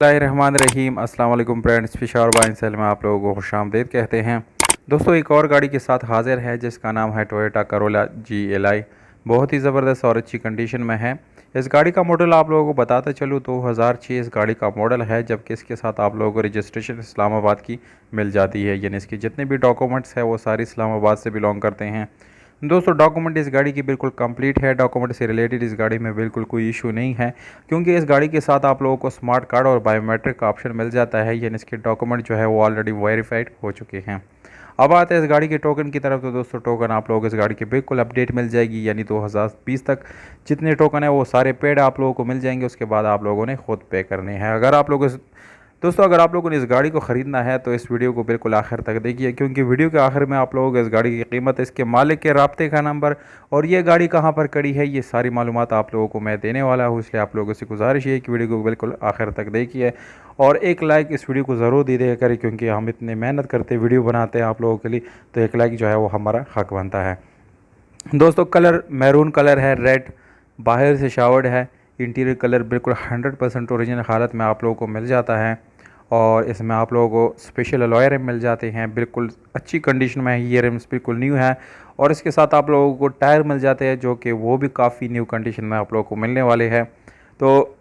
बिस्मिल्लाहिर्रहमानिर्रहीम। अस्सलाम वालेकुम फ्रेंड्स, फिशार वाइन सेल में आप लोगों को खुशामदीद कहते हैं। दोस्तों, एक और गाड़ी के साथ हाजिर है जिसका नाम है टोयोटा करोला GLI। बहुत ही ज़बरदस्त और अच्छी कंडीशन में है। इस गाड़ी का मॉडल आप लोगों को बताता चलूँ तो 2006 इस गाड़ी का मॉडल है, जबकि इसके साथ आप लोगों को रजिस्ट्रेशन इस्लामाबाद की मिल जाती है। यानी इसके जितने भी डॉक्यूमेंट्स हैं वो सारी इस्लामाबाद से बिलोंग करते हैं। दोस्तों, डॉक्यूमेंट इस गाड़ी की बिल्कुल कंप्लीट है। डॉक्यूमेंट से रिलेटेड इस गाड़ी में बिल्कुल कोई इशू नहीं है, क्योंकि इस गाड़ी के साथ आप लोगों को स्मार्ट कार्ड और बायोमेट्रिक का ऑप्शन मिल जाता है। यानी इसके डॉक्यूमेंट जो है वो ऑलरेडी वेरीफाइड हो चुके हैं। अब आते हैं इस गाड़ी के टोकन की तरफ। तो दोस्तों, टोकन आप लोगों को इस गाड़ी की बिल्कुल अपडेट मिल जाएगी। यानी 2020 तक जितने टोकन है वो सारे पेड आप लोगों को मिल जाएंगे। उसके बाद आप लोगों ने खुद पे करने हैं। अगर आप लोगों ने इस गाड़ी को ख़रीदना है तो इस वीडियो को बिल्कुल आखिर तक देखिए, क्योंकि वीडियो के आखिर में आप लोगों को इस गाड़ी की कीमत, इसके मालिक के राब्ते का नंबर और ये गाड़ी कहाँ पर खड़ी है, ये सारी मालूमात आप लोगों को मैं देने वाला हूँ। इसलिए आप लोगों से गुजारिश है कि वीडियो को बिल्कुल आखिर तक देखिए और एक लाइक इस वीडियो को ज़रूर दे दिया करें, क्योंकि हम इतने मेहनत करते वीडियो बनाते हैं आप लोगों के लिए, तो एक लाइक जो है वो हमारा हक बनता है। दोस्तों, कलर मैरून कलर है, रेड, बाहर से शावर्ड है। इंटीरियर कलर बिल्कुल 100% ओरिजिनल हालत में आप लोगों को मिल जाता है और इसमें आप लोगों को स्पेशल अलॉय रिम मिल जाते हैं। बिल्कुल अच्छी कंडीशन में है, ये रिम्स बिल्कुल न्यू है। और इसके साथ आप लोगों को टायर मिल जाते हैं, जो कि वो भी काफ़ी न्यू कंडीशन में आप लोगों को मिलने वाले हैं। तो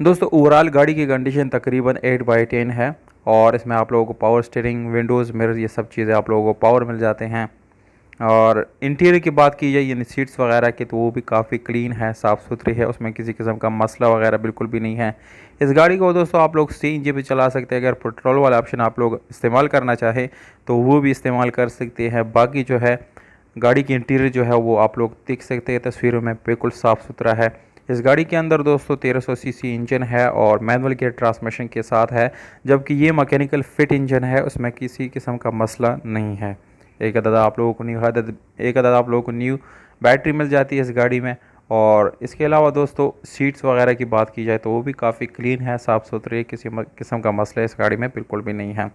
दोस्तों, ओवरऑल गाड़ी की कंडीशन तकरीबन 8/10 है और इसमें आप लोगों को पावर स्टीयरिंग, विंडोज़, मिरर, ये सब चीज़ें आप लोगों को पावर मिल जाते हैं। और इंटीरियर की बात की जाए यानी सीट्स वगैरह की, तो वो भी काफ़ी क्लीन है, साफ़ सुथरी है, उसमें किसी किस्म का मसला वगैरह बिल्कुल भी नहीं है। इस गाड़ी को दोस्तों आप लोग CNG पे चला सकते हैं। अगर पेट्रोल वाला ऑप्शन आप लोग इस्तेमाल करना चाहें तो वो भी इस्तेमाल कर सकते हैं। बाकी जो है गाड़ी की इंटीरियर जो है वो आप लोग देख सकते हैं तस्वीरों में, बिल्कुल साफ़ सुथरा है। इस गाड़ी के अंदर दोस्तों 1300 सीसी इंजन है और मैनुअल गियर ट्रांसमिशन के साथ है, जबकि ये मैकेनिकल फिट इंजन है, उसमें किसी किस्म का मसला नहीं है। एक अदद आप लोगों को न्यू बैटरी मिल जाती है इस गाड़ी में। और इसके अलावा दोस्तों, सीट्स वगैरह की बात की जाए तो वो भी काफ़ी क्लीन है, साफ़ सुथरी, किसी किस्म का मसला इस गाड़ी में बिल्कुल भी नहीं है।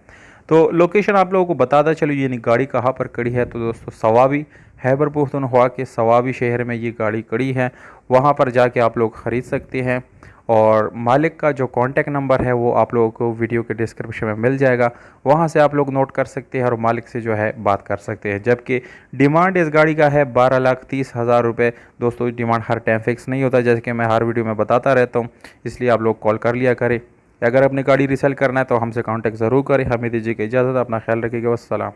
तो लोकेशन आप लोगों को बताता चलो, यानी गाड़ी कहाँ पर खड़ी है। तो दोस्तों, सवाबी, खैबर पख्तूनख्वा के सवाबी शहर में ये गाड़ी खड़ी है। वहाँ पर जाके आप लोग ख़रीद सकते हैं और मालिक का जो कॉन्टैक्ट नंबर है वो आप लोगों को वीडियो के डिस्क्रिप्शन में मिल जाएगा। वहाँ से आप लोग नोट कर सकते हैं और मालिक से जो है बात कर सकते हैं। जबकि डिमांड इस गाड़ी का है 12,30,000 रुपये। दोस्तों, डिमांड हर टाइम फिक्स नहीं होता, जैसे कि मैं हर वीडियो में बताता रहता हूँ, इसलिए आप लोग कॉल कर लिया करें। अगर अपनी गाड़ी रीसेल करना है तो हमसे कॉन्टैक्ट ज़रूर करें। हमें दीजिए इजाज़त, अपना ख्याल रखिएगा। वस्सलाम।